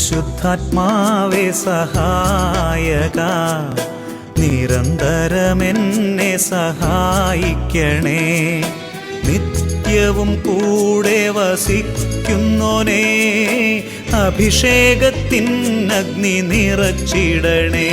പരിശുദ്ധാത്മാവേ സഹായക, നിരന്തരമെന്നെ സഹായിക്കണേ. നിത്യവും കൂടെ വസിക്കുന്നോനേ, അഭിഷേകത്തിൻ അഗ്നി നിറച്ചിടണേ.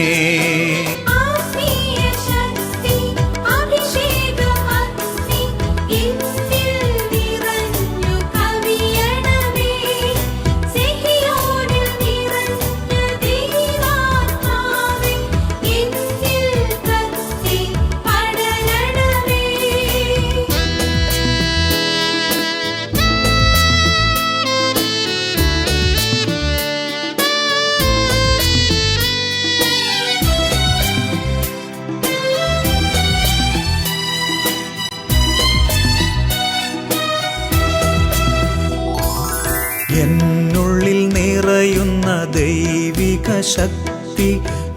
എന്നുള്ളിൽ നിറയുന്ന ദൈവിക ശക്തി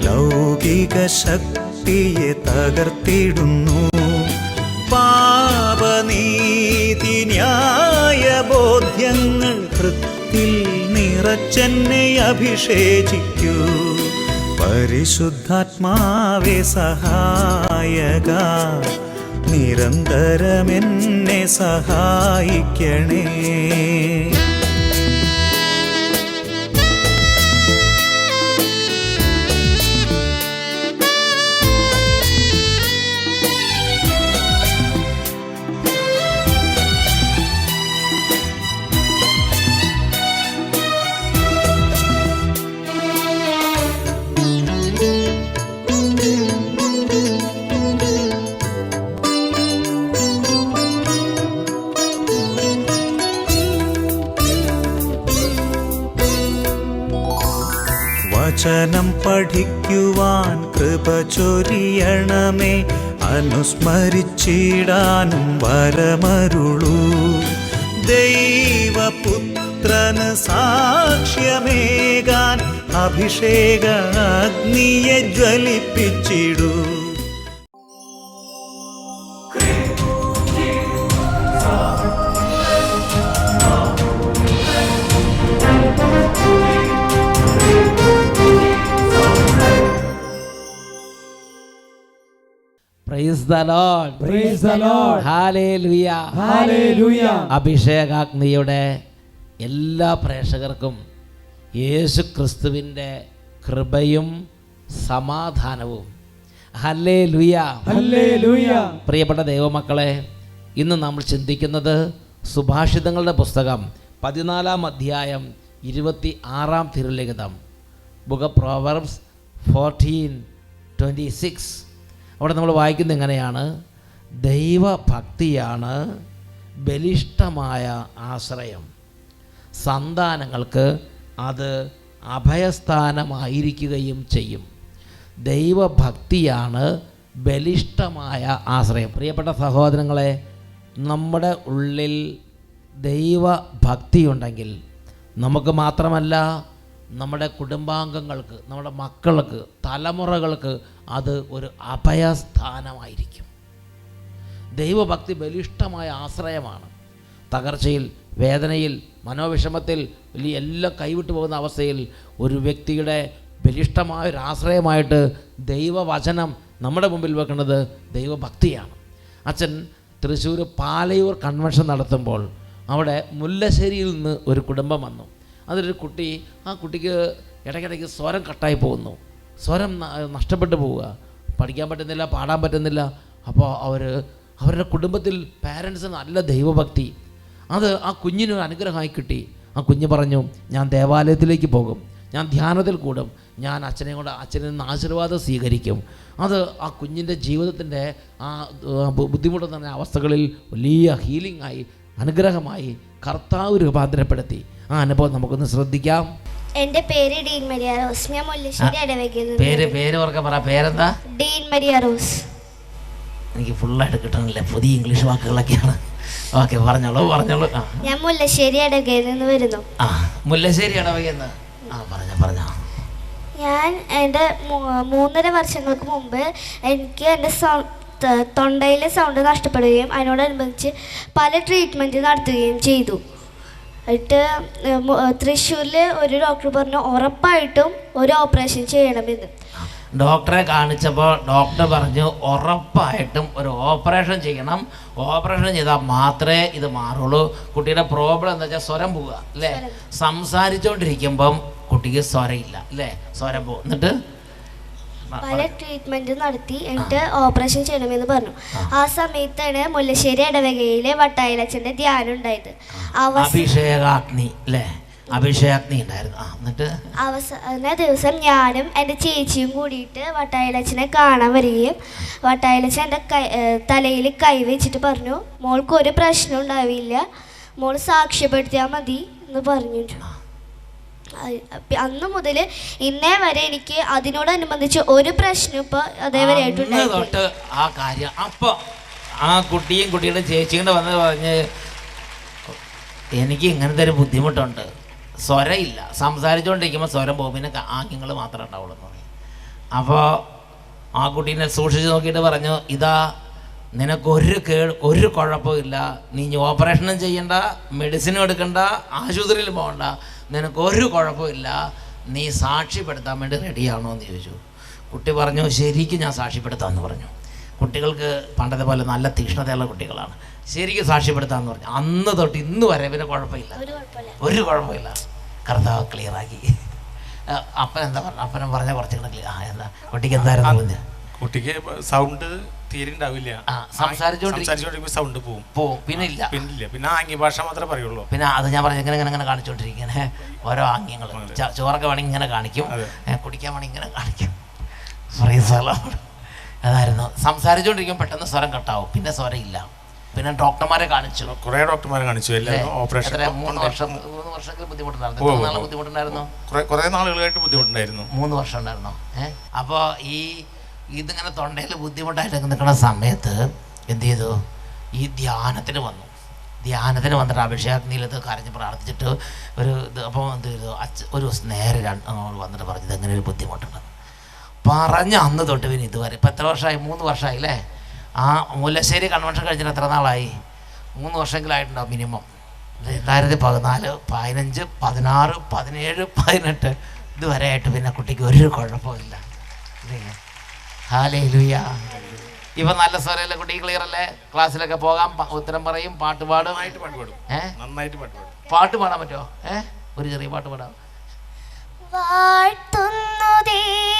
ലൗകിക ശക്തിയെ തകർത്തിടുന്നു. പാപനീതി ന്യായ ബോധ്യങ്ങൾ ഹൃത്തിൽ നിറച്ചെന്നെ അഭിഷേചിക്കൂ. പരിശുദ്ധാത്മാവേ സഹായക, നിരന്തരമെന്നെ സഹായിക്കണേ. വചനം പഠിക്കുവാൻ കൃപ ചൊരിയണമേ, അനുസ്മരിച്ചിടാനും വരമരുളൂ. ദൈവപുത്രന് സാക്ഷ്യമേകാൻ അഭിഷേക അഗ്നിയെ ജ്വലിപ്പിച്ചിടൂ. Praise the Lord. Praise the Lord. Hallelujah. Hallelujah. അഭിഷേകാഗ്നിയുടെ എല്ലാ പ്രേക്ഷകർക്കും യേശു ക്രിസ്തുവിൻ്റെ കൃപയും സമാധാനവും. ഹല്ലേലൂയ. ഹല്ലേലൂയ. പ്രിയപ്പെട്ട ദൈവമക്കളെ, ഇന്ന് നമ്മൾ ചിന്തിക്കുന്നത് സുഭാഷിതങ്ങളുടെ പുസ്തകം 14-ാം അധ്യായം 26-ാം തിരുലിഖിതം, ബുക്ക് ഓഫ് പ്രോവർബ്സ് 14:26. അവിടെ നമ്മൾ വായിക്കുന്നത് എങ്ങനെയാണ്? ദൈവഭക്തിയാണ് ബലിഷ്ഠമായ ആശ്രയം, സന്താനങ്ങൾക്ക് അത് അഭയസ്ഥാനമായിരിക്കുകയും ചെയ്യും. ദൈവഭക്തിയാണ് ബലിഷ്ഠമായ ആശ്രയം. പ്രിയപ്പെട്ട സഹോദരങ്ങളെ, നമ്മുടെ ഉള്ളിൽ ദൈവഭക്തിയുണ്ടെങ്കിൽ നമുക്ക് മാത്രമല്ല, നമ്മുടെ കുടുംബാംഗങ്ങൾക്ക്, നമ്മുടെ മക്കൾക്ക്, തലമുറകൾക്ക് അത് ഒരു അഭയസ്ഥാനമായിരിക്കും. ദൈവഭക്തി ബലിഷ്ഠമായ ആശ്രയമാണ്. തകർച്ചയിൽ, വേദനയിൽ, മനോവിഷമത്തിൽ, വലിയ എല്ലാം കൈവിട്ടു പോകുന്ന അവസ്ഥയിൽ ഒരു വ്യക്തിയുടെ ബലിഷ്ഠമായൊരു ആശ്രയമായിട്ട് ദൈവവചനം നമ്മുടെ മുമ്പിൽ വെക്കുന്നത് ദൈവഭക്തിയാണ്. അച്ഛൻ തൃശ്ശൂർ പാലയൂർ കൺവെൻഷൻ നടത്തുമ്പോൾ അവിടെ മുല്ലശ്ശേരിയിൽ നിന്ന് ഒരു കുടുംബം വന്നു. അതിലൊരു കുട്ടി, ആ കുട്ടിക്ക് ഇടയ്ക്കിടയ്ക്ക് സ്വരം കട്ടായി പോകുന്നു, സ്വരം നഷ്ടപ്പെട്ടു പോവുക, പഠിക്കാൻ പറ്റുന്നില്ല, പാടാൻ പറ്റുന്നില്ല. അപ്പോൾ അവരുടെ കുടുംബത്തിൽ പാരൻസിന് നല്ല ദൈവഭക്തി, അത് ആ കുഞ്ഞിനൊരു അനുഗ്രഹമായി കിട്ടി. ആ കുഞ്ഞ് പറഞ്ഞു, ഞാൻ ദേവാലയത്തിലേക്ക് പോകും, ഞാൻ ധ്യാനത്തിൽ കൂടും, ഞാൻ അച്ഛനിൽ നിന്ന് ആശീർവാദം സ്വീകരിക്കും. അത് ആ കുഞ്ഞിൻ്റെ ജീവിതത്തിൻ്റെ ആ ബുദ്ധിമുട്ടുന്ന അവസ്ഥകളിൽ വലിയ ഹീലിംഗ് ആയി, അനുഗ്രഹമായി കർത്താവ് രൂപാന്തരപ്പെടുത്തി. ആ അനുഭവം നമുക്കൊന്ന് ശ്രദ്ധിക്കാം. എന്റെ പേര് ഡീൻ മരിയ റോസ്. ഞാൻ മുല്ലശ്ശേരി ഇടവകയിൽ. പേര് ഓർക്കാൻ പറ. പേരെന്താ? Dean Maria rose. എനിക്ക് ഫുള്ളായിട്ട് കിട്ടണില്ല, പുതിയ ഇംഗ്ലീഷ് വാക്കുകളൊക്കെയാണ്. ഓക്കെ, പറഞ്ഞോളൂ. ഞാൻ മുല്ലശ്ശേരി ഇടവകയിൽ നിന്ന് വരുന്നു. മുല്ലശ്ശേരി ഇടവകയിൽ നിന്ന്. പറഞ്ഞോ. ഞാൻ എൻ്റെ 3.5 വർഷങ്ങൾക്ക് മുമ്പ് എനിക്ക് എൻ്റെ തൊണ്ടയിലെ സൗണ്ട് നഷ്ടപ്പെടുകയും അതിനോടനുബന്ധിച്ച് പല ട്രീറ്റ്മെൻറ്റ് നടത്തുകയും ചെയ്തു. എന്നിട്ട് തൃശ്ശൂരിൽ ഒരു ഡോക്ടർ പറഞ്ഞു ഉറപ്പായിട്ടും ഒരു ഓപ്പറേഷൻ ചെയ്യണമെന്ന്. ഡോക്ടറെ കാണിച്ചപ്പോൾ ഡോക്ടർ പറഞ്ഞു ഉറപ്പായിട്ടും ഒരു ഓപ്പറേഷൻ ചെയ്യണം, ഓപ്പറേഷൻ ചെയ്താൽ മാത്രമേ ഇത് മാറുള്ളൂ. കുട്ടിയുടെ പ്രോബ്ലം എന്താ വെച്ചാൽ സ്വരം പോവുക അല്ലേ, സംസാരിച്ചുകൊണ്ടിരിക്കുമ്പം കുട്ടിക്ക് സ്വരമില്ല അല്ലേ, സ്വരം പോകും. എന്നിട്ട് പല ട്രീറ്റ്മെന്റ് നടത്തി എന്നിട്ട് ഓപ്പറേഷൻ ചെയ്യണമെന്ന് പറഞ്ഞു. ആ സമയത്താണ് മുല്ലശ്ശേരി ഇടവകയിലെ വട്ടായിലച്ഛൻ്റെ ധ്യാനം ഉണ്ടായത്. അഭിഷേകാഗ്നി അല്ലേ, അഭിഷേകാഗ്നി ഉണ്ടായിരുന്നു. എന്നിട്ട് അവസാന ദിവസം ഞാനും എൻ്റെ ചേച്ചിയും കൂടിയിട്ട് വട്ടായിലച്ഛനെ കാണാൻ വരികയും വട്ടായിലച്ഛൻ എൻ്റെ തലയിൽ കൈ വെച്ചിട്ട് പറഞ്ഞു, മോൾക്ക് ഒരു പ്രശ്നം ഉണ്ടാവില്ല, മോൾ സാക്ഷ്യപ്പെടുത്തിയാൽ മതി എന്ന് പറഞ്ഞു. അന്ന് മുതൽ ഇന്നേ വരെ എനിക്ക് അതിനോടനുബന്ധിച്ച് ഒരു പ്രശ്നം ഇപ്പോൾ അതേവരെ തൊട്ട് ആ കാര്യം. അപ്പോൾ ആ കുട്ടിയും കുട്ടിയുടെ ചേച്ചിയും വന്ന് പറഞ്ഞ് എനിക്ക് ഇങ്ങനത്തെ ഒരു ബുദ്ധിമുട്ടുണ്ട്, സ്വരമില്ല, സംസാരിച്ചുകൊണ്ടിരിക്കുമ്പോൾ സ്വരം പോകും, പിന്നെ ആംഗ്യങ്ങൾ മാത്രമേ ഉണ്ടാവുള്ളൂ എന്ന് പറയും. അപ്പോൾ ആ കുട്ടീനെ സൂക്ഷിച്ച് നോക്കിയിട്ട് പറഞ്ഞു, ഇതാ നിനക്കൊരു ഒരു കുഴപ്പമില്ല, നീ ഓപ്പറേഷനും ചെയ്യണ്ട, മെഡിസിനും എടുക്കണ്ട, ആശുപത്രിയിൽ പോകണ്ട, നിനക്കൊരു കുഴപ്പമില്ല, നീ സാക്ഷ്യപ്പെടുത്താൻ വേണ്ടി റെഡിയാണോ എന്ന് ചോദിച്ചു. കുട്ടി പറഞ്ഞു ശരിക്കും ഞാൻ സാക്ഷ്യപ്പെടുത്താമെന്ന് പറഞ്ഞു. കുട്ടികൾക്ക് പണ്ടത്തെ പോലെ നല്ല തീക്ഷ്ണതയുള്ള കുട്ടികളാണ്. ശരിക്കും സാക്ഷ്യപ്പെടുത്താമെന്ന് പറഞ്ഞു. അന്ന് തൊട്ട് ഇന്ന് വരെ പിന്നെ കുഴപ്പമില്ല, ഒരു കുഴപ്പമില്ല. കർത്താവ് ക്ലിയറാക്കി. അപ്പൻ എന്താ പറഞ്ഞു? അപ്പനും പറഞ്ഞ കുറച്ചുകൂടെ ക്ലിയർ. എന്താ കുട്ടിക്ക് എന്തായിരുന്നു പറഞ്ഞത്? കുട്ടിക്ക് സൗണ്ട് തീരെ ഉണ്ടാവില്ല, സംസാരിച്ചോണ്ടിരിക്കുമ്പോൾ സൗണ്ട് പോവും, പിന്നെ ഇല്ല, പിന്നെ ആംഗ്യ ഭാഷ മാത്രമേ പറയുള്ളൂ. പിന്നെ അത് ഞാൻ പറഞ്ഞു ഇങ്ങനെ ഇങ്ങനെ കാണിച്ചുകൊണ്ടിരിക്കണേ ഓരോ ആംഗ്യങ്ങൾ. ചോറൊക്കെ വേണമെങ്കിൽ ഇങ്ങനെ കാണിക്കും, കുടിക്കാൻ വേണമെങ്കിൽ ഇങ്ങനെ കാണിക്കും. അതായിരുന്നു. സംസാരിച്ചുകൊണ്ടിരിക്കും പെട്ടെന്ന് സ്വരം കട്ടാവും, പിന്നെ സ്വരം ഇല്ല. പിന്നെ ഡോക്ടർമാരെ കാണിച്ചു, കുറേ ഡോക്ടർമാരെ കാണിച്ചു. ഓപ്പറേഷൻ 3 വർഷത്തിൽ ബുദ്ധിമുട്ടുണ്ടായിരുന്നു. ബുദ്ധിമുട്ടുണ്ടായിരുന്നു, കുറേ നാളുകളായിട്ട് ബുദ്ധിമുട്ടുണ്ടായിരുന്നു. 3 വർഷം ഉണ്ടായിരുന്നു. അപ്പോൾ ഇതിങ്ങനെ തൊണ്ടയിൽ ബുദ്ധിമുട്ടായിട്ട് നിൽക്കുന്ന സമയത്ത് എന്ത് ചെയ്തു? ഈ ധ്യാനത്തിന് വന്നിട്ട് അഭിഷേകത്തിലത് കരഞ്ഞ് പ്രാർത്ഥിച്ചിട്ട് അപ്പോൾ എന്ത് ചെയ്തു? ഒരു ദിവസം നേരെ വന്നിട്ട് പറഞ്ഞത് ഇങ്ങനെ ഒരു ബുദ്ധിമുട്ടുണ്ട് പറഞ്ഞ് അന്ന് തൊട്ട് പിന്നെ ഇതുവരെ ഇപ്പം എത്ര വർഷമായി? 3 വർഷമായി അല്ലേ? ആ മുല്ലശ്ശേരി കൺവെൻഷൻ കഴിഞ്ഞിട്ട് എത്ര നാളായി? 3 വർഷമെങ്കിലായിട്ടുണ്ടാവും മിനിമം. 2014, 15, 16, 17, 18 ഇതുവരെ ആയിട്ട് പിന്നെ കുട്ടിക്ക് ഒരു കുഴപ്പമില്ല. ഹല്ലേലൂയ. ഇപ്പൊ നല്ല സ്വരല്ലേ കുട്ടി? ക്ലിയർ അല്ലേ? ക്ലാസ്സിലൊക്കെ പോകാം, ഉത്തരം പറയും, പാട്ട് പാടും. നന്നായിട്ട് പാട്ട് പാടാൻ പറ്റുമോ? ഒരു ചെറിയ പാട്ട് പാടാം. വാഴ്ത്തുന്നു ദൈവമേ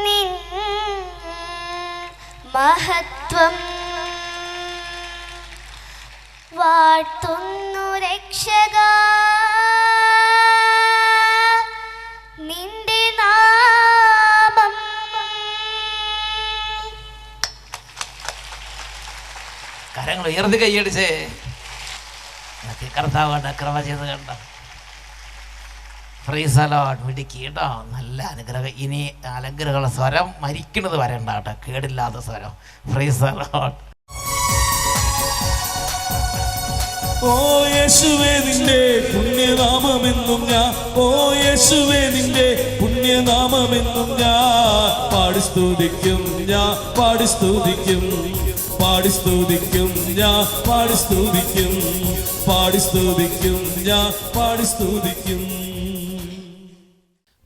നിൻ മഹത്വം, വാഴ്ത്തുന്നു രക്ഷകാ നിന്റെ നാമം. കരങ്ങൾ ഉയർത്തി കൈയടിച്ചേ. കർത്താവ് ക്രമ ചെയ്ത് കണ്ട മിടുക്കി കേട്ടോ. നല്ല അനുഗ്രഹം. ഇനി അനുഗ്രഹമുള്ള സ്വരം മരിക്കുന്നത് വരെ ഉണ്ടാകട്ടെ, കേടില്ലാത്ത സ്വരം. Price the Lord. ഓ യേശുവേ നിന്റെ പുണ്യനാമമെന്നും ഞാൻ, ഓ യേശുവേ നിന്റെ പുണ്യനാമമെന്നും ഞാൻ പാടി സ്തുതിക്കും, ഞാൻ പാടി സ്തുതിക്കും, പാടി സ്തുതിക്കും, ഞാൻ പാടി സ്തുതിക്കും, പാടി സ്തുതിക്കും, ഞാൻ പാടി സ്തുതിക്കും.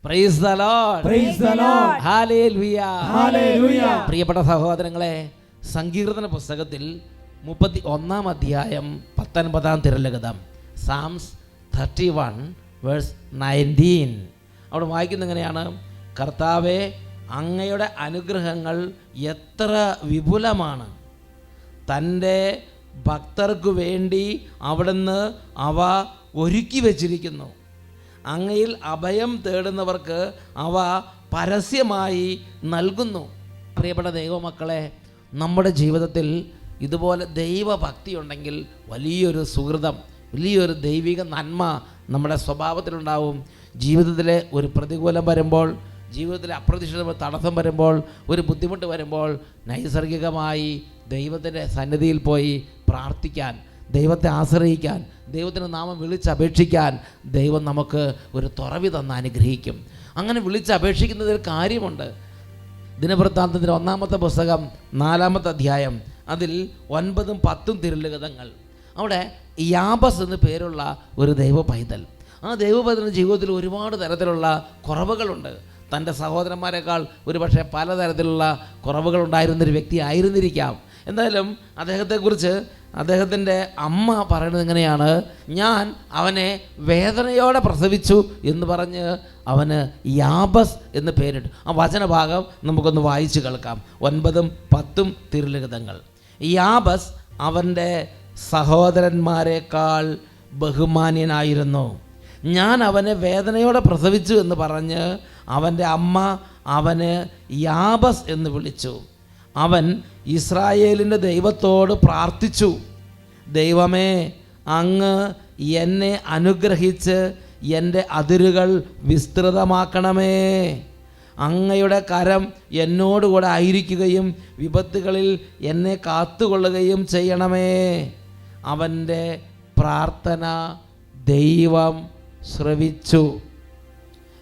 Price the lord, praise the Lord, hallelujah, hallelujah. പ്രിയപ്പെട്ട സഹോദരങ്ങളെ, സങ്കീർത്തന പുസ്തകത്തിൽ 31 അധ്യായം 19 തിരുലിഖിതം, സാംസ് 31 വേഴ്സ് 19 അവിടെ വായിക്കുന്ന എങ്ങനെയാണ്? കർത്താവേ, അങ്ങയുടെ അനുഗ്രഹങ്ങൾ എത്ര വിപുലമാണ്, തൻ്റെ ഭക്തർക്കു വേണ്ടി അവിടുന്ന് അവ ഒരുക്കി വച്ചിരിക്കുന്നു. അങ്ങയിൽ അഭയം തേടുന്നവർക്ക് അവ പരസ്യമായി നൽകുന്നു. പ്രിയപ്പെട്ട ദൈവമക്കളെ, നമ്മുടെ ജീവിതത്തിൽ ഇതുപോലെ ദൈവഭക്തി ഉണ്ടെങ്കിൽ വലിയൊരു സുഹൃതം, വലിയൊരു ദൈവിക നന്മ നമ്മുടെ സ്വഭാവത്തിലുണ്ടാവും. ജീവിതത്തിലെ ഒരു പ്രതികൂലം വരുമ്പോൾ, ജീവിതത്തിലെ അപ്രതീക്ഷിത തടസ്സം വരുമ്പോൾ, ഒരു ബുദ്ധിമുട്ട് വരുമ്പോൾ നൈസർഗികമായി ദൈവത്തിൻ്റെ സന്നിധിയിൽ പോയി പ്രാർത്ഥിക്കാൻ, ദൈവത്തെ ആശ്രയിക്കാൻ, ദൈവത്തിൻ്റെ നാമം വിളിച്ചപേക്ഷിക്കാൻ ദൈവം നമുക്ക് ഒരു തുറവി തന്ന് അനുഗ്രഹിക്കും. അങ്ങനെ വിളിച്ചപേക്ഷിക്കുന്നതിൽ കാര്യമുണ്ട്. ദിനവൃത്താന്തത്തിൻ്റെ 1-ാമത്തെ പുസ്തകം 4-ാമത്തെ അധ്യായം അതിൽ 9ഉം 10ഉം തിരുലിഖിതങ്ങൾ. അവിടെ യാബസ് എന്ന് പേരുള്ള ഒരു ദൈവ പൈതൽ. ആ ദൈവ പൈതലിൻ്റെ ജീവിതത്തിൽ ഒരുപാട് തരത്തിലുള്ള കുറവുകളുണ്ട്. തൻ്റെ സഹോദരന്മാരെക്കാൾ ഒരുപക്ഷെ പലതരത്തിലുള്ള കുറവുകളുണ്ടായിരുന്നൊരു വ്യക്തി ആയിരുന്നിരിക്കാം. എന്തായാലും അദ്ദേഹത്തെക്കുറിച്ച് അദ്ദേഹത്തിൻ്റെ അമ്മ പറയുന്നത് എങ്ങനെയാണ്: ഞാൻ അവനെ വേദനയോടെ പ്രസവിച്ചു എന്ന് പറഞ്ഞ് അവന് യാബസ് എന്ന് പേരിട്ടു. ആ വചനഭാഗം നമുക്കൊന്ന് വായിച്ച് കേൾക്കാം. 9ഉം 10ഉം തിരുലിഖിതങ്ങൾ. യാബസ് അവൻ്റെ സഹോദരന്മാരെക്കാൾ ബഹുമാന്യനായിരുന്നു. ഞാൻ അവനെ വേദനയോടെ പ്രസവിച്ചു എന്ന് പറഞ്ഞ് അവൻ്റെ അമ്മ അവന് യാബസ് എന്ന് വിളിച്ചു. അവൻ ഇസ്രായേലിൻ്റെ ദൈവത്തോട് പ്രാർത്ഥിച്ചു: ദൈവമേ, അങ്ങ് എന്നെ അനുഗ്രഹിച്ച് എൻ്റെ അതിരുകൾ വിസ്തൃതമാക്കണമേ. അങ്ങയുടെ കരം എന്നോടുകൂടെ ആയിരിക്കുകയും വിപത്തുകളിൽ എന്നെ കാത്തുകൊള്ളുകയും ചെയ്യണമേ. അവൻ്റെ പ്രാർത്ഥന ദൈവം ശ്രവിച്ചു.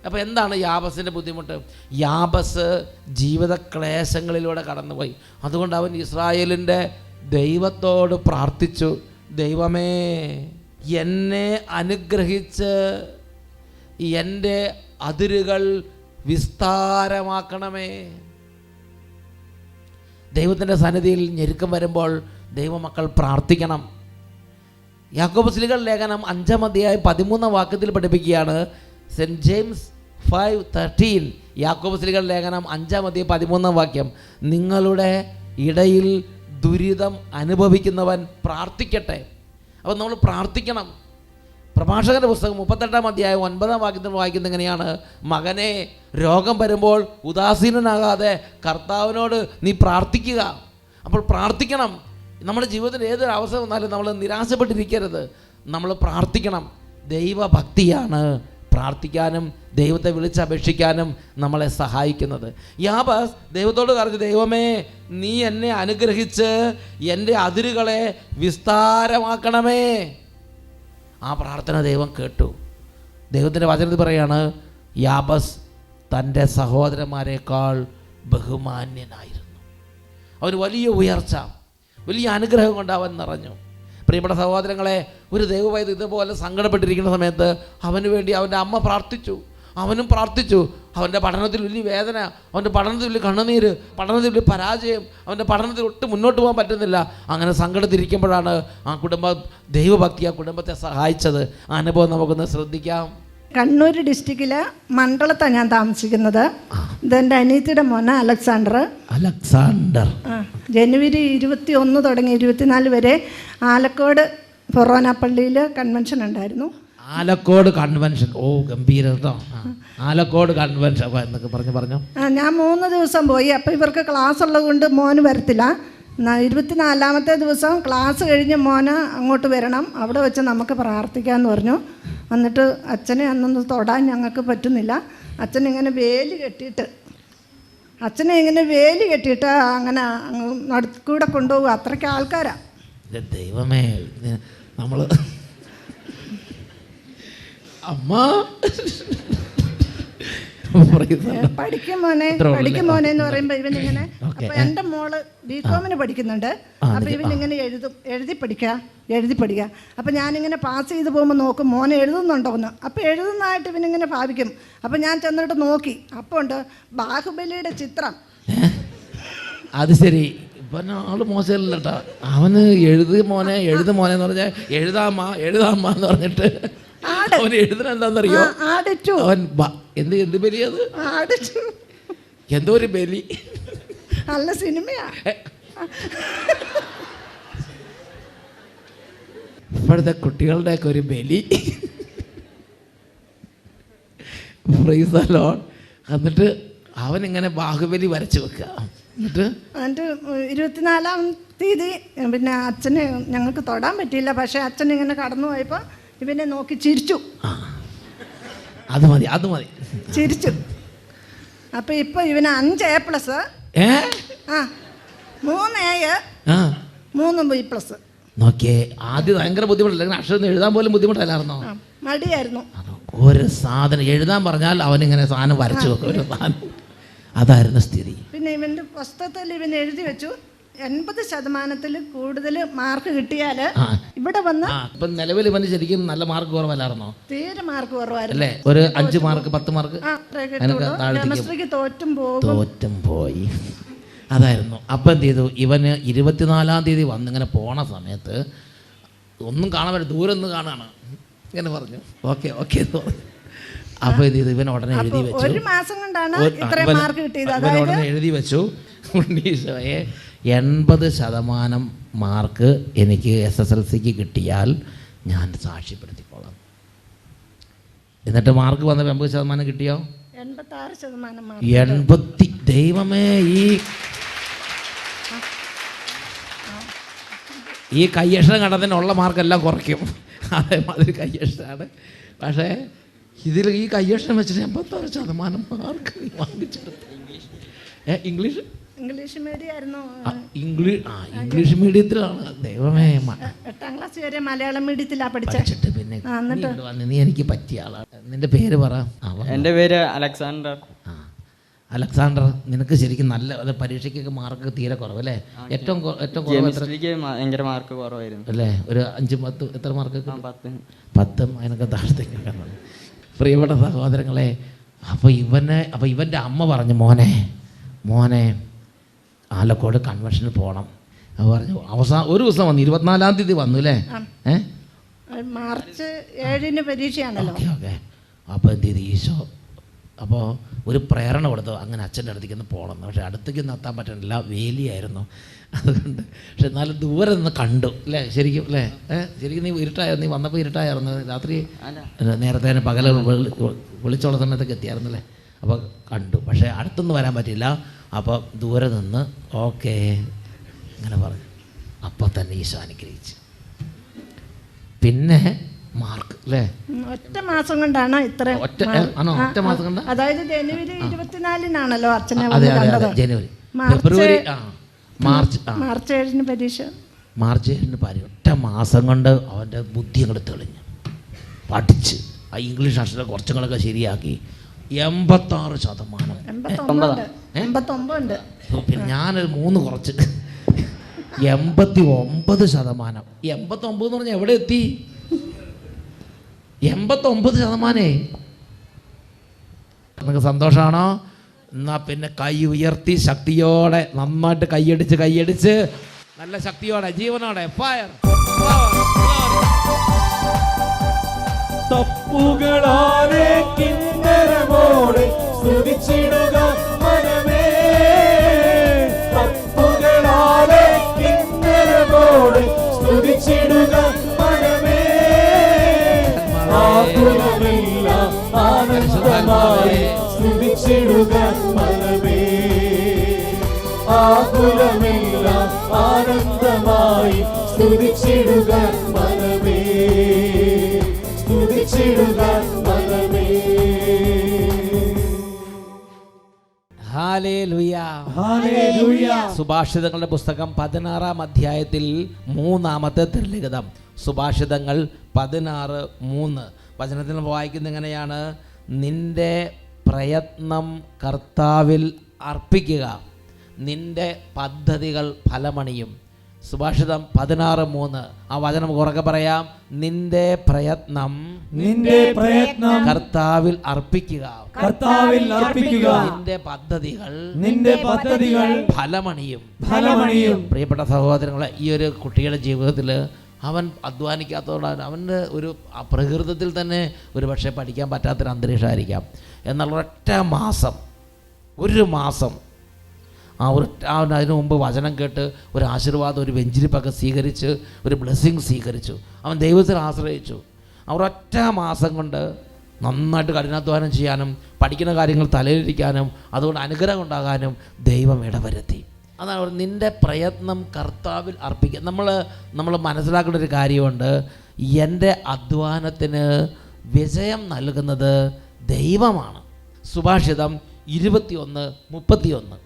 അപ്പോൾ എന്താണ് യാബസിൻ്റെ ബുദ്ധിമുട്ട്? യാബസ് ജീവിത ക്ലേശങ്ങളിലൂടെ കടന്നുപോയി. അതുകൊണ്ട് അവൻ ഇസ്രായേലിൻ്റെ ദൈവത്തോട് പ്രാർത്ഥിച്ചു: ദൈവമേ, എന്നെ അനുഗ്രഹിച്ച് എൻ്റെ അതിരുകൾ വിസ്താരമാക്കണമേ. ദൈവത്തിൻ്റെ സന്നിധിയിൽ ഞെരുക്കം വരുമ്പോൾ ദൈവമക്കൾ പ്രാർത്ഥിക്കണം. യാക്കോബ് ശ്ലീഹയുടെ ലേഖനം 5-ാം അധ്യായം 13-ാം വാക്യത്തിൽ പഠിപ്പിക്കുകയാണ്. സെൻറ്റ് ജെയിംസ് 5:13, യാക്കോബ് ശ്ലീഹയുടെ ലേഖനം 5-ാം അധ്യായം 13-ാം വാക്യം: നിങ്ങളുടെ ഇടയിൽ ദുരിതം അനുഭവിക്കുന്നവൻ പ്രാർത്ഥിക്കട്ടെ. അപ്പം നമ്മൾ പ്രാർത്ഥിക്കണം. പ്രഭാഷകന്റെ പുസ്തകം 38-ാം അധ്യായം 9-ാം വാക്യത്തിൽ വായിക്കുന്നത് എങ്ങനെയാണ്: മകനെ, രോഗം വരുമ്പോൾ ഉദാസീനനാകാതെ കർത്താവിനോട് നീ പ്രാർത്ഥിക്കുക. അപ്പോൾ പ്രാർത്ഥിക്കണം. നമ്മുടെ ജീവിതത്തിൽ ഏതൊരു അവസരം വന്നാലും നമ്മൾ നിരാശപ്പെട്ടിരിക്കരുത്. നമ്മൾ പ്രാർത്ഥിക്കണം. ദൈവഭക്തിയാണ് പ്രാർത്ഥിക്കാനും ദൈവത്തെ വിളിച്ചപേക്ഷിക്കാനും നമ്മളെ സഹായിക്കുന്നത്. യാബസ് ദൈവത്തോട് പറഞ്ഞു: ദൈവമേ, നീ എന്നെ അനുഗ്രഹിച്ച് എൻ്റെ അതിരുകളെ വിസ്താരമാക്കണമേ. ആ പ്രാർത്ഥന ദൈവം കേട്ടു. ദൈവത്തിൻ്റെ വചനത്തിൽ പറയാണ്, യാബസ് തൻ്റെ സഹോദരന്മാരെക്കാൾ ബഹുമാന്യനായിരുന്നു. അവന് വലിയ ഉയർച്ച, വലിയ അനുഗ്രഹം കൊണ്ട് അവൻ നിറഞ്ഞു. പ്രിയപ്പെട്ട സഹോദരങ്ങളെ, ഒരു ദൈവവൈദ്യ ഇതുപോലെ സങ്കടപ്പെട്ടിരിക്കുന്ന സമയത്ത് അവന് വേണ്ടി അവൻ്റെ അമ്മ പ്രാർത്ഥിച്ചു. അവനും പ്രാർത്ഥിച്ചു. അവൻ്റെ പഠനത്തിൽ വലിയ വേദന, അവൻ്റെ പഠനത്തിൽ വലിയ കണ്ണുനീര്, പഠനത്തിൽ വലിയ പരാജയം, അവൻ്റെ പഠനത്തിൽ ഒട്ടും മുന്നോട്ട് പോകാൻ പറ്റുന്നില്ല. അങ്ങനെ സങ്കടത്തിരിക്കുമ്പോഴാണ് ആ ദൈവഭക്തി ആ കുടുംബത്തെ സഹായിച്ചത്. ആ അനുഭവം നമുക്കൊന്ന് ശ്രദ്ധിക്കാം. കണ്ണൂർ ഡിസ്ട്രിക്റ്റിലെ മണ്ഡലത്താണ് ഞാൻ താമസിക്കുന്നത്. ഇതെൻ്റെ അനിയത്തിയുടെ മോന അലക്സാണ്ടർ. ജനുവരി 21 തുടങ്ങി 24 വരെ ആലക്കോട് ഫൊറോന പള്ളിയിൽ കൺവെൻഷൻ ഉണ്ടായിരുന്നു. ആലക്കോട് കൺവെൻഷൻ, ഓ ഗംഭീര കേട്ടോ. ആലക്കോട് കൺവെൻഷൻ എന്നൊക്കെ പറഞ്ഞു. ഞാൻ 3 ദിവസം പോയി. അപ്പോൾ ഇവർക്ക് ക്ലാസ് ഉള്ളത് കൊണ്ട് മോന് വരത്തില്ല. 24ാമത്തെ ദിവസം ക്ലാസ് കഴിഞ്ഞ് മോന് അങ്ങോട്ട് വരണം, അവിടെ വെച്ച് നമുക്ക് പ്രാർത്ഥിക്കാമെന്ന് പറഞ്ഞു. എന്നിട്ട് അച്ഛനെ അന്നൊന്ന് തൊടാൻ ഞങ്ങൾക്ക് പറ്റുന്നില്ല. അച്ഛനെ വേലി കെട്ടിയിട്ട് അങ്ങനെ നടുക്കൂടെ കൊണ്ടുപോകും. അത്രയ്ക്ക് ആൾക്കാരാ. ദൈവമേ, നമ്മൾ അമ്മ പഠിക്കും മോനെ എന്ന് പറയുമ്പോൾ ഇവനിങ്ങനെ, അപ്പൊ എൻ്റെ മോള് ബികോമിന് പഠിക്കുന്നുണ്ട്. അപ്പൊ ഇവനിങ്ങനെ എഴുതി പഠിക്കുക. അപ്പൊ ഞാനിങ്ങനെ പാസ് ചെയ്ത് പോകുമ്പോൾ നോക്കും മോനെ എഴുതുന്നുണ്ടോന്ന്. അപ്പൊ എഴുതുന്നതായിട്ട് ഇവനിങ്ങനെ ഭാവിക്കും. അപ്പൊ ഞാൻ ചെന്നിട്ട് നോക്കി, അപ്പോൾ ഉണ്ട് ബാഹുബലിയുടെ ചിത്രം. അത് ശരി. ഇപ്പം ആള് മോശമല്ല കേട്ടോ. അവന് എഴുതു മോനെ എന്ന് പറഞ്ഞാൽ എഴുതാമ്മ എന്ന് പറഞ്ഞിട്ട് അവൻ എഴുതുന്ന എന്താണെന്നറിയോ? അവൻ എന്ത് ബലി? അത് എന്തോ ഒരു ബലി. നല്ല സിനിമയാ. ഇപ്പോഴത്തെ കുട്ടികളുടെയൊക്കെ ഒരു ബലി. Price the Lord. എന്നിട്ട് അവനിങ്ങനെ ബാഹുബലി വരച്ചു വെക്കുക. എന്നിട്ട് 24-ാം തീയതി പിന്നെ അച്ഛനെ ഞങ്ങൾക്ക് തൊടാൻ പറ്റിയില്ല. പക്ഷെ അച്ഛൻ ഇങ്ങനെ കടന്നു പോയപ്പോൾ ഇവനെ നോക്കി ചിരിച്ചു. അത് മതി ചിരിച്ചു. അപ്പൊ ഇപ്പൊ ഇവന് 5 A+, 3 A, 3 B+. നോക്കിയേ, ആദ്യം ഭയങ്കര ബുദ്ധിമുട്ടില്ല. അക്ഷരം എഴുതാൻ പോലും ബുദ്ധിമുട്ടല്ലായിരുന്നോ? മടിയായിരുന്നു. ഒരു സാധനം എഴുതാൻ പറഞ്ഞാൽ അവനിങ്ങനെ സാധനം വരച്ചു വെക്കും. ഒരു സാധനം അതായിരുന്നു സ്ഥിതി. പിന്നെ ഇവന്റെ പുസ്തകത്തിൽ ഇവൻ എഴുതി വെച്ചു, 80% കൂടുതൽ മാർക്ക് കിട്ടിയാൽ ഇവിടെ വന്ന് ഇപ്പം നിലവിൽ ഇവന് ശരിക്കും നല്ല മാർക്ക് കുറവല്ലായിരുന്നോ? തീരെ മാർക്ക് കുറവായിരുന്നു അല്ലേ? ഒരു 5 മാർക്ക് 10 മാർക്ക് കെമിസ്ട്രിക്ക് തോറ്റും പോയി. അതായിരുന്നു. അപ്പം എന്ത് ചെയ്തു, ഇവന് 24-ാം തീയതി വന്നിങ്ങനെ പോണ സമയത്ത് ഒന്നും കാണാൻ പറ്റില്ല, ദൂരം ഒന്ന് കാണാണ്. ഇങ്ങനെ പറഞ്ഞു ഓക്കെ ഓക്കെ എന്ന് പറഞ്ഞു. അപ്പോൾ എന്ത് ചെയ്തു, ഇവൻ ഉടനെ എഴുതി വെച്ചു. ഒരു മാസം കൊണ്ടാണ് ഇത്രയും മാർക്ക് കിട്ടിയത്. ഇവൻ ഉടനെ എഴുതി വെച്ചു, ഉണ്ണീശോയെ 80% മാർക്ക് എനിക്ക് SSLCക്ക് കിട്ടിയാൽ ഞാൻ സാക്ഷ്യപ്പെടുത്തിക്കോളാം. എന്നിട്ട് മാർക്ക് വന്നപ്പോൾ 80% കിട്ടിയോ? 86% മാർക്ക്. 80. ദൈവമേ, ഈ കയ്യക്ഷരം കണ്ടതിനുള്ള മാർക്കെല്ലാം കുറയ്ക്കും. അതേമാതിരി കയ്യക്ഷരമാണ്. പക്ഷേ ഇതിൽ ഈ കയ്യക്ഷരം വെച്ചിട്ട് 86% മാർക്ക് വാങ്ങിച്ചെടുത്തു. ഇംഗ്ലീഷ് മീഡിയം ആയിരുന്നു. ഇംഗ്ലീഷ് മീഡിയത്തിലാണ്. ദൈവമേ, 8ാം ക്ലാസ് വരെ മലയാളം മീഡിയത്തിലാണ് പഠിച്ചിട്ട്. പിന്നെ നീ എനിക്ക് പറ്റിയ ആളാണ്. നിന്റെ പേര് പറ. എൻ്റെ പേര് അലക്സാണ്ടർ. അലക്സാണ്ടർ, നിനക്ക് ശരിക്കും നല്ല പരീക്ഷയ്ക്കൊക്കെ മാർക്ക് തീരെ കുറവല്ലേ? ഏറ്റവും ഭയങ്കര മാർക്ക് കുറവായിരുന്നു അല്ലേ? ഒരു 5-10 എത്ര മാർക്ക്? 10 അതിനൊക്കെ താഴത്തേക്ക്. പ്രിയപ്പെട്ട സഹോദരങ്ങളെ, അപ്പോൾ ഇവൻ്റെ അമ്മ പറഞ്ഞു, മോനെ ആലക്കോട് കൺവെൻഷന് പോകണം. അപ്പോൾ പറഞ്ഞു, ഒരു ദിവസം വന്നു, 24-ാം തീയതി വന്നു അല്ലേ? മാർച്ച് 7-ന് പരീക്ഷയാണല്ലോ. ഓക്കെ. അപ്പോൾ എന്ത് ചെയ്തു ഈശോ, അപ്പോൾ ഒരു പ്രേരണ കൊടുത്തു, അങ്ങനെ അച്ഛൻ്റെ അടുത്തേക്ക് ഒന്ന് പോകണം. പക്ഷേ അടുത്തേക്ക് ഒന്ന് എത്താൻ പറ്റണില്ല, വേലിയായിരുന്നു. അതുകൊണ്ട് പക്ഷെ എന്നാലും ദൂരെ നിന്ന് കണ്ടു അല്ലേ? ശരിക്കും അല്ലേ? ശരിക്കും നീ വന്നപ്പോൾ ഇരുട്ടായിരുന്നു. രാത്രി നേരത്തെ തന്നെ പകൽ വിളിച്ചോള സമയത്തൊക്കെ എത്തിയായിരുന്നു അല്ലേ? അപ്പോൾ കണ്ടു, പക്ഷേ അടുത്തൊന്നും വരാൻ പറ്റില്ല. അപ്പോൾ ദൂരെ നിന്ന് ഓക്കെ അങ്ങനെ പറഞ്ഞു. അപ്പോൾ തന്നെ ഈശോ അനുഗ്രഹിച്ചു. പിന്നെ മാർക്ക് അല്ലേ? ഒറ്റ മാസം കൊണ്ടാണ് ഇത്ര. ഒറ്റ മാസം കൊണ്ട്, അതായത് ജനുവരി 24-നാണല്ലോ അച്ഛനെ കണ്ടത്. ജനുവരി, ഫെബ്രുവരി, മാർച്ച് 7-ന് പരീക്ഷ. മാർച്ച് 7-ന് പരീക്ഷ. ഒറ്റ മാസം കൊണ്ട് അവൻ്റെ ബുദ്ധി അങ്ങോട്ട് തെളിഞ്ഞു. പഠിച്ച് ആ ഇംഗ്ലീഷ് അക്ഷരം കുറച്ചുങ്ങളൊക്കെ ശരിയാക്കി 86%. 89. പിന്നെ ഞാനൊരു 3 കുറച്ച് 89%. 89 എന്ന് പറഞ്ഞാൽ എവിടെ എത്തി? 89%. നിങ്ങൾക്ക് സന്തോഷമാണോ? എന്നാൽ പിന്നെ കൈ ഉയർത്തി ശക്തിയോടെ നന്നായിട്ട് കൈയടിച്ച് നല്ല ശക്തിയോടെ ജീവനോടെ ഫയർ. തപ്പുകളാലെ കിന്നരമോടെ സ്തുതിച്ചിടുക മനമേ, തപ്പുകളാലെ കിന്നരമോടെ സ്തുതിച്ചിടുക മനമേ, ആകുലമെല്ലാം ആനന്ദമായി സ്തുതിച്ചിടുക മനമേ, ആകുലമെല്ലാം ആനന്ദമായി സ്തുതിച്ചിടുക മനമേ, സ്തുതിച്ചിടുക മനമേ. Hallelujah, hallelujah. സുഭാഷിതങ്ങളുടെ പുസ്തകം 16-ാം അധ്യായത്തിൽ 3-ാമത്തെ തിരുലിഖിതം, സുഭാഷിതങ്ങൾ 16:3 വചനത്തിൽ വായിക്കുന്നത് എങ്ങനെയാണ്? നിന്റെ പ്രയത്നം കർത്താവിൽ അർപ്പിക്കുക, നിന്റെ പദ്ധതികൾ ഫലമണിയും. സുഭാഷിതം 16:3 ആ വചനം ഉറക്കെ പറയാം. നിന്റെ പ്രയത്നം കർത്താവിൽ അർപ്പിക്കുക, നിന്റെ പദ്ധതികൾ ഫലമണിയും. പ്രിയപ്പെട്ട സഹോദരങ്ങളെ, ഈ ഒരു കുട്ടിയുടെ ജീവിതത്തിൽ അവൻ അധ്വാനിക്കാത്തതുകൊണ്ട് അവൻ്റെ ഒരു പ്രകൃതത്തിൽ തന്നെ ഒരു പക്ഷേ പഠിക്കാൻ പറ്റാത്തൊരു അന്തരീക്ഷമായിരിക്കാം. എന്നാൽ ഒരു മാസം അതിനു മുമ്പ് വചനം കേട്ട് ഒരു ആശീർവാദം, ഒരു വെഞ്ചിരിപ്പൊക്കെ സ്വീകരിച്ച്, ഒരു ബ്ലെസ്സിങ് സ്വീകരിച്ചു. അവൻ ദൈവത്തിൽ ആശ്രയിച്ചു. ഒരൊറ്റ മാസം കൊണ്ട് നന്നായിട്ട് കഠിനാധ്വാനം ചെയ്യാനും പഠിക്കുന്ന കാര്യങ്ങൾ തലയിലിരിക്കാനും അതുകൊണ്ട് അനുഗ്രഹം ഉണ്ടാകാനും ദൈവം ഇടവരുത്തി. അതാണ് നിൻ്റെ പ്രയത്നം കർത്താവിൽ അർപ്പിക്കുക. നമ്മൾ മനസ്സിലാക്കേണ്ട ഒരു കാര്യമുണ്ട്. എൻ്റെ അധ്വാനത്തിന് വിജയം നൽകുന്നത് ദൈവമാണ്. സുഭാഷിതം 21:31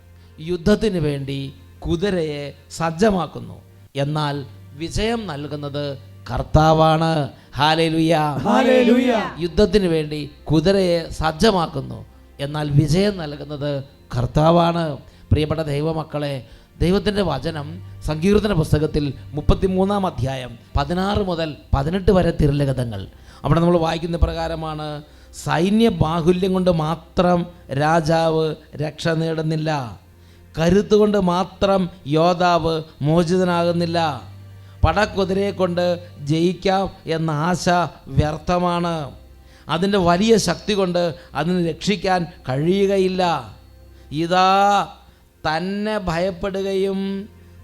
യുദ്ധത്തിന് വേണ്ടി കുതിരയെ സജ്ജമാക്കുന്നു, എന്നാൽ വിജയം നൽകുന്നത് കർത്താവാണ്. Hallelujah, hallelujah. യുദ്ധത്തിന് വേണ്ടി കുതിരയെ സജ്ജമാക്കുന്നു, എന്നാൽ വിജയം നൽകുന്നത് കർത്താവാണ്. പ്രിയപ്പെട്ട ദൈവമക്കളെ, ദൈവത്തിൻ്റെ വചനം സങ്കീർത്തന പുസ്തകത്തിൽ 33-ാം അധ്യായം 16 മുതൽ 18 വരെ തിരുലിഖിതങ്ങൾ. അവിടെ നമ്മൾ വായിക്കുന്ന പ്രകാരമാണ്: സൈന്യ ബാഹുല്യം കൊണ്ട് മാത്രം രാജാവ് രക്ഷ നേടുന്നില്ല, കരുത്തുകൊണ്ട് മാത്രം യോദ്ധാവ് മോചിതനാകുന്നില്ല, പടക്കുതിരയെ കൊണ്ട് ജയിക്കാം എന്ന ആശ വ്യർത്ഥമാണ്, അതിൻ്റെ വലിയ ശക്തി കൊണ്ട് അതിനെ രക്ഷിക്കാൻ കഴിയുകയില്ല. ഇതാ തന്നെ ഭയപ്പെടുകയും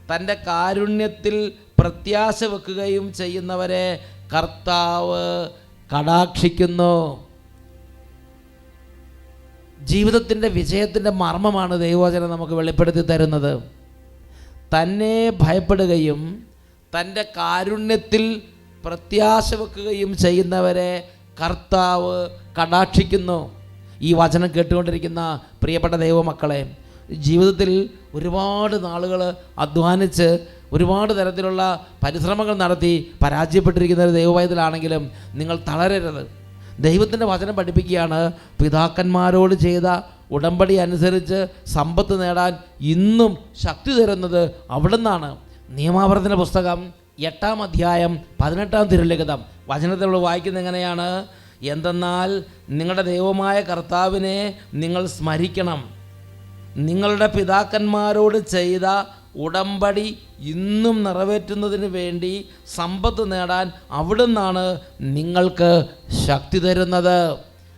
തൻ്റെ കാരുണ്യത്തിൽ പ്രത്യാശ വെക്കുകയും ചെയ്യുന്നവരെ കർത്താവ് കടാക്ഷിക്കുന്നു. ജീവിതത്തിൻ്റെ വിജയത്തിൻ്റെ മർമ്മമാണ് ദൈവവചനം നമുക്ക് വെളിപ്പെടുത്തി തരുന്നത്. തന്നെ ഭയപ്പെടുകയും തൻ്റെ കാരുണ്യത്തിൽ പ്രത്യാശ വെക്കുകയും ചെയ്യുന്നവരെ കർത്താവ് കടാക്ഷിക്കുന്നു. ഈ വചനം കേട്ടുകൊണ്ടിരിക്കുന്ന പ്രിയപ്പെട്ട ദൈവമക്കളെ, ജീവിതത്തിൽ ഒരുപാട് നാളുകൾ അധ്വാനിച്ച് ഒരുപാട് തരത്തിലുള്ള പരിശ്രമങ്ങൾ നടത്തി പരാജയപ്പെട്ടിരിക്കുന്ന ഒരു ദൈവവൈതലാണെങ്കിലും നിങ്ങൾ തളരരുത്. ദൈവത്തിൻ്റെ വചനം പഠിപ്പിക്കുകയാണ്, പിതാക്കന്മാരോട് ചെയ്ത ഉടമ്പടി അനുസരിച്ച് സമ്പത്ത് നേടാൻ ഇന്നും ശക്തി തരുന്നത് അവിടുന്നാണ്. നിയമാവർത്തന പുസ്തകം 8-ാം അധ്യായം 18-ാം തിരുലിഖിതം വചനത്തിൽ നമ്മൾ വായിക്കുന്നത് എങ്ങനെയാണ്? എന്തെന്നാൽ നിങ്ങളുടെ ദൈവമായ കർത്താവിനെ നിങ്ങൾ സ്മരിക്കണം, നിങ്ങളുടെ പിതാക്കന്മാരോട് ചെയ്ത ഉടമ്പടി ഇന്നും നിറവേറ്റുന്നതിന് വേണ്ടി സമ്പത്ത് നേടാൻ അവിടുന്നാണ് നിങ്ങൾക്ക് ശക്തി തരുന്നത്.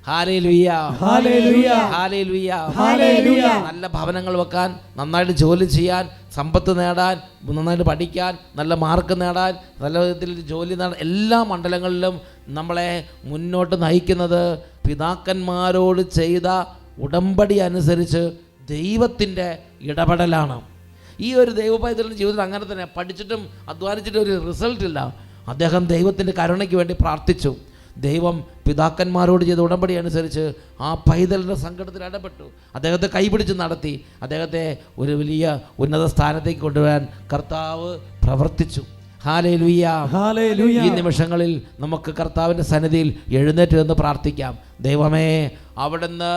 Hallelujah, hallelujah, hallelujah, hallelujah. നല്ല ഭവനങ്ങൾ വെക്കാൻ, നന്നായിട്ട് ജോലി ചെയ്യാൻ, സമ്പത്ത് നേടാൻ, നന്നായിട്ട് പഠിക്കാൻ, നല്ല മാർക്ക് നേടാൻ, നല്ല വിധത്തിൽ ജോലി നേടാൻ, എല്ലാ മണ്ഡലങ്ങളിലും നമ്മളെ മുന്നോട്ട് നയിക്കുന്നത് പിതാക്കന്മാരോട് ചെയ്ത ഉടമ്പടി അനുസരിച്ച് ദൈവത്തിൻ്റെ ഇടപെടലാണ്. ഈ ഒരു ദൈവപൈതലിൻ്റെ ജീവിതത്തിൽ അങ്ങനെ തന്നെ. പഠിച്ചിട്ടും അധ്വാനിച്ചിട്ടും ഒരു റിസൾട്ട് ഇല്ല. അദ്ദേഹം ദൈവത്തിൻ്റെ കരുണയ്ക്ക് വേണ്ടി പ്രാർത്ഥിച്ചു. ദൈവം പിതാക്കന്മാരോട് ചെയ്ത ഉടമ്പടി അനുസരിച്ച് ആ പൈതലിൻ്റെ സങ്കടത്തിൽ ഇടപെട്ടു. അദ്ദേഹത്തെ കൈപിടിച്ച് നടത്തി. അദ്ദേഹത്തെ ഒരു വലിയ ഉന്നത സ്ഥാനത്തേക്ക് കൊണ്ടുവരാൻ കർത്താവ് പ്രവർത്തിച്ചു. Hallelujah, hallelujah. ഈ നിമിഷങ്ങളിൽ നമുക്ക് കർത്താവിൻ്റെ സന്നിധിയിൽ എഴുന്നേറ്റ് നിന്ന് പ്രാർത്ഥിക്കാം. ദൈവമേ, അവിടുന്ന്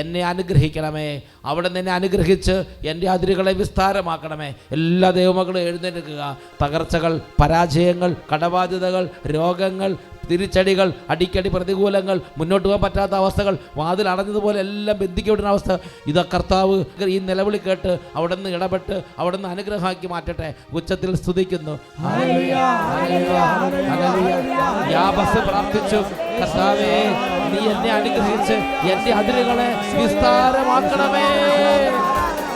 എന്നെ അനുഗ്രഹിക്കണമേ, അവിടുന്ന് എന്നെ അനുഗ്രഹിച്ച് എൻ്റെ അതിരുകളെ വിസ്താരമാക്കണമേ. എല്ലാ ദൈവമക്കളും എഴുന്നേൽക്കുക. തകർച്ചകൾ, പരാജയങ്ങൾ, കടബാധ്യതകൾ, രോഗങ്ങൾ, തിരിച്ചടികൾ, അടിക്കടി പ്രതികൂലങ്ങൾ, മുന്നോട്ട് പോകാൻ പറ്റാത്ത അവസ്ഥകൾ, വാതിൽ അടഞ്ഞതുപോലെ എല്ലാം ബന്ധിക്കപ്പെടുന്ന അവസ്ഥ, ഇതാ കർത്താവ് ഈ നിലവിളി കേട്ട് അവിടുന്ന് ഇടപെട്ട് അവിടുന്ന് അനുഗ്രഹമാക്കി മാറ്റട്ടെ. ഉച്ചത്തിൽ സ്തുതിക്കുന്നു. യാബസ് പ്രാർത്ഥിച്ചു, കർത്താവേ, നീ എന്നെ അനുഗ്രഹിച്ച് എൻ്റെ അതിരുകളെ വിസ്താരമാക്കണമേ.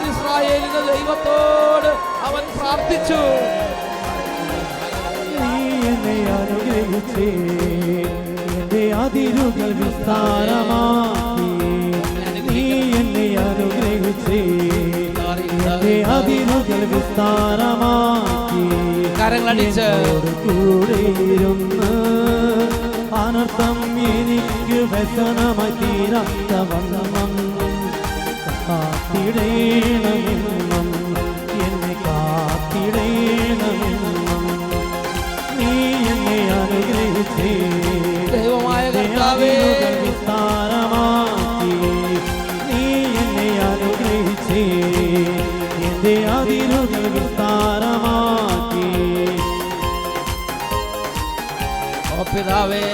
ഇസ്രായേലിന്റെ ദൈവത്തോട് അവൻ പ്രാർത്ഥിച്ചു. എന്റെ അതിരുകൾ വിസ്താരമാക്കി, നീ എന്നെ അനുഗ്രഹിച്ചേ, എന്റെ അതിരുകൾ വിസ്താരമാക്കി, കരങ്ങളടിച്ച് കൂടെ ഇരുന്ന് അനർത്ഥം എനിക്ക് വ്യസനമായി തീരാത്ത വണ്ണം കാത്തിടേണമെന്നും എന്നെ കാത്തിടേണമെന്നും നീ എന്നെ അനുഗ്രഹിച്ചേ, ദൈവമായ കർത്താവേ, വിസ്താരമാക്കി, നീ എന്നെ അനുഗ്രഹിച്ചേ, എന്റെ അതിരുകൾ വിസ്താരമാക്കി. ഓ പിതാവേ,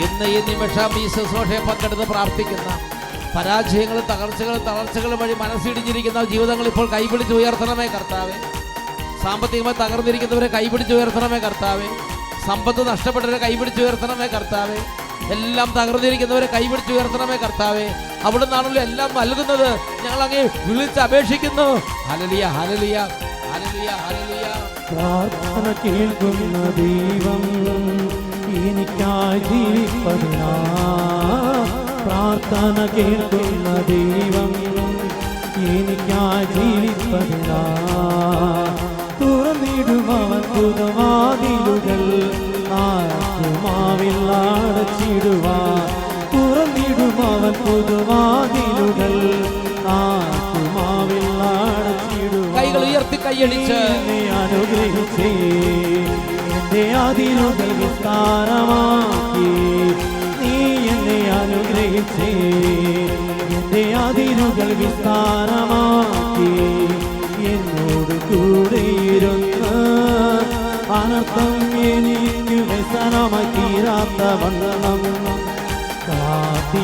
ഇന്ന് ഈ നിമിഷം ഈ ശുശ്രൂഷയെ പങ്കെടുത്ത് പ്രാർത്ഥിക്കുന്ന പരാജയങ്ങളും തകർച്ചകളും തളർച്ചകളും വഴി മനസ്സിടിഞ്ഞിരിക്കുന്ന ജീവിതങ്ങൾ ഇപ്പോൾ കൈപിടിച്ച് ഉയർത്തണമേ കർത്താവേ. സാമ്പത്തികമായി തകർന്നിരിക്കുന്നവരെ കൈപിടിച്ച് ഉയർത്തണമേ കർത്താവേ. സമ്പത്ത് നഷ്ടപ്പെട്ടവരെ കൈപിടിച്ച് ഉയർത്തണമേ കർത്താവേ. എല്ലാം തകർന്നിരിക്കുന്നവരെ കൈപിടിച്ച് ഉയർത്തണമേ കർത്താവേ. അവിടുന്നാണല്ലോ എല്ലാം നൽകുന്നത്. ഞങ്ങൾ അങ്ങേ വിളിച്ച് അപേക്ഷിക്കുന്നു. Hallelujah, hallelujah, hallelujah, hallelujah. പ്രാർത്ഥന കേൾക്കുന്ന ദൈവം എനിക്കായി ജീവിപ്പതിനാ, പ്രാർത്ഥന കേൾക്കുന്ന ദൈവം എനിക്കായി ജീവിപ്പതിനാ, തുറന്നിടുമവൻ പുതുവാതിലുകൾ ആത്മാവിൽ അടച്ചിടുവാൻ, തുറന്നിടുമവൻ പുതുവാതിലുകൾ ആത്മാവിൽ അടച്ചിടുവാൻ. കൈകൾ ഉയർത്തി കൈയടിച്ച് അനുഗ്രഹിച്ചേ, എന്റെ അതിരുകൾ വിസ്താരമാക്കി, നീ എന്നെ അനുഗ്രഹിച്ചേ, എന്റെ അതിരുകൾ വിസ്താരമാക്കി, എന്നോട് കൂടെയിരുന്ന് അനർത്ഥം എനിക്ക് വ്യസനമായി തീരാത്തവണ്ണം കാത്തിടേണമെന്നും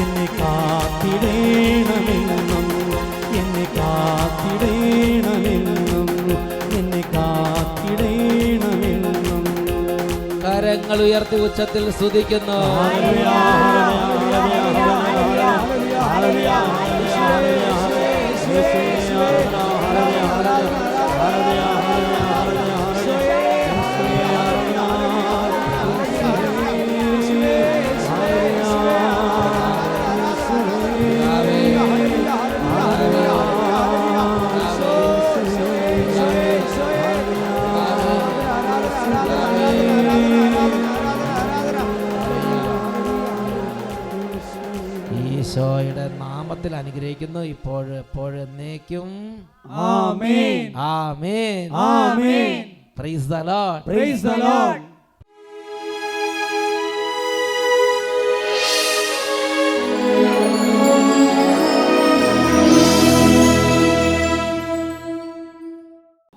എന്നെ കാത്തിടേണമെന്നും എന്നെ കാത്തിടേണമെന്നും എന്നെ കാത്തിടേണമെന്നും. കരങ്ങൾ ഉയർത്തി ഉച്ചത്തിൽ സ്തുതിക്കുന്നു. ഈശോയുടെ നാമത്തിൽ അനുഗ്രഹിക്കുന്നു, ഇപ്പോഴും എപ്പോഴും എന്നേക്കും. ആമേൻ. ആമേൻ. ആമേൻ. Praise the lord. Praise the lord.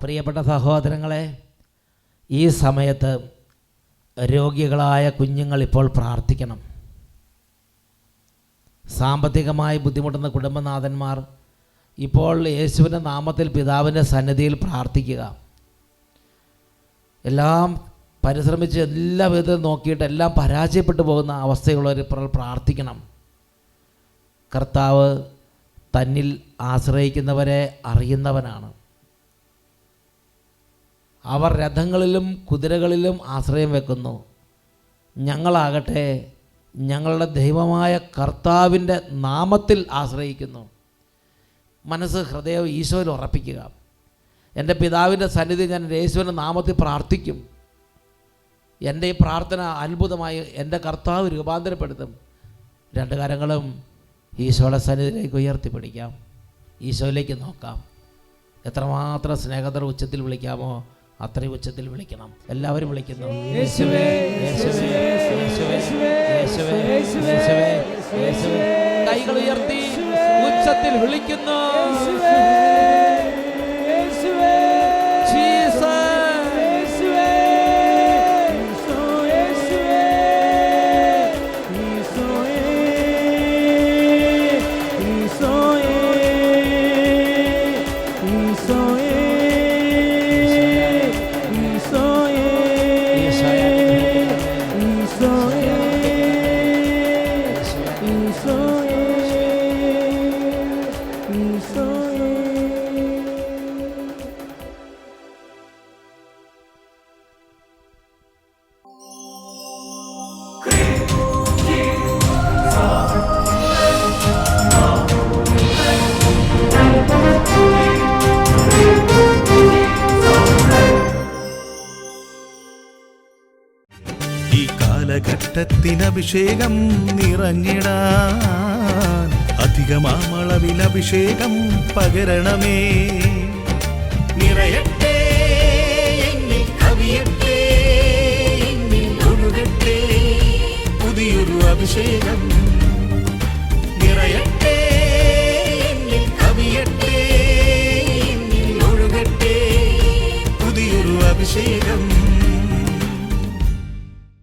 പ്രിയപ്പെട്ട സഹോദരങ്ങളെ, ഈ സമയത്ത് രോഗികളായ കുഞ്ഞുങ്ങൾ ഇപ്പോൾ പ്രാർത്ഥിക്കണം. സാമ്പത്തികമായി ബുദ്ധിമുട്ടുന്ന കുടുംബനാഥന്മാർ ഇപ്പോൾ യേശുവിൻ്റെ നാമത്തിൽ പിതാവിൻ്റെ സന്നിധിയിൽ പ്രാർത്ഥിക്കുക. എല്ലാം പരിശ്രമിച്ച് എല്ലാ വിധത്തിലും നോക്കിയിട്ട് എല്ലാം പരാജയപ്പെട്ടു പോകുന്ന അവസ്ഥയുള്ളവർ ഇപ്പോൾ പ്രാർത്ഥിക്കണം. കർത്താവ് തന്നിൽ ആശ്രയിക്കുന്നവരെ അറിയുന്നവനാണ്. അവർ രഥങ്ങളിലും കുതിരകളിലും ആശ്രയം വെക്കുന്നു. ഞങ്ങളാകട്ടെ ഞങ്ങളുടെ ദൈവമായ കർത്താവിൻ്റെ നാമത്തിൽ ആശ്രയിക്കുന്നു. മനസ്സ് ഹൃദയം ഈശോയിൽ ഉറപ്പിക്കുക. എൻ്റെ പിതാവിൻ്റെ സന്നിധി ഞാൻ യേശുവിൻ്റെ നാമത്തിൽ പ്രാർത്ഥിക്കും. എൻ്റെ ഈ പ്രാർത്ഥന അത്ഭുതമായി എൻ്റെ കർത്താവ് രൂപാന്തരപ്പെടുത്തും. രണ്ട് കരങ്ങളും ഈശോയുടെ സന്നിധിയിലേക്ക് ഉയർത്തിപ്പിടിക്കാം. ഈശോയിലേക്ക് നോക്കാം. എത്രമാത്രം സ്നേഹത്തോടെ ഉച്ചത്തിൽ വിളിക്കാമോ അത്രയും ഉച്ചത്തിൽ വിളിക്കണം. എല്ലാവരും വിളിക്കുന്നു. യേശുവേ, യേശുവേ, യേശുവേ, യേശുവേ, യേശുവേ, യേശുവേ. കൈകൾ ഉയർത്തി ഉച്ചത്തിൽ വിളിക്കുന്നു. ഘട്ടത്തിനഭിഷേകം നിറഞ്ഞിടാൻ അധികമാമളവിൽ അഭിഷേകം പകരണമേ. നിറയട്ടെ എന്നിൽ കവിയട്ടെ എന്നിൽ ഒഴുകട്ടെ പുതിയൊരു അഭിഷേകം. നിറയട്ടെ എന്നിൽ കവിയട്ടെ എന്നിൽ ഒഴുകട്ടെ പുതിയൊരു അഭിഷേകം.